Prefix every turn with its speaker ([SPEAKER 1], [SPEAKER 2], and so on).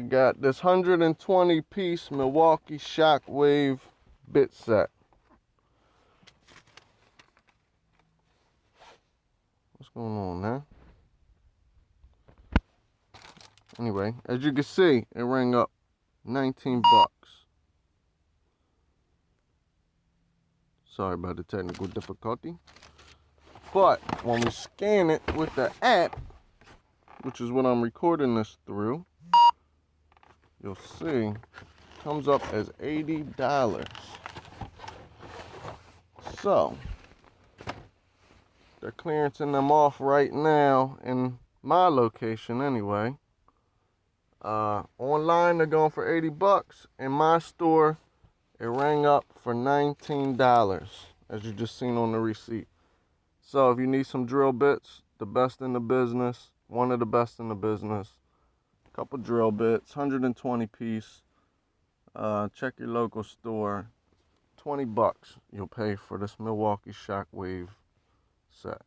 [SPEAKER 1] got this 120 piece Milwaukee shockwave bit set. What's going on now? Anyway, as you can see, it rang up 19 bucks. Sorry about the technical difficulty. But when we scan it with the app, which is what I'm recording this through, you'll see it comes up as $80. So they're clearancing them off right now in my location anyway. Online they're going for 80 bucks. In my store, it rang up for $19, as you just seen on the receipt. So if you need some drill bits, the best in the business, one of the best in the business, couple drill bits, 120 piece. Check your local store. 20 bucks you'll pay for this Milwaukee shockwave set.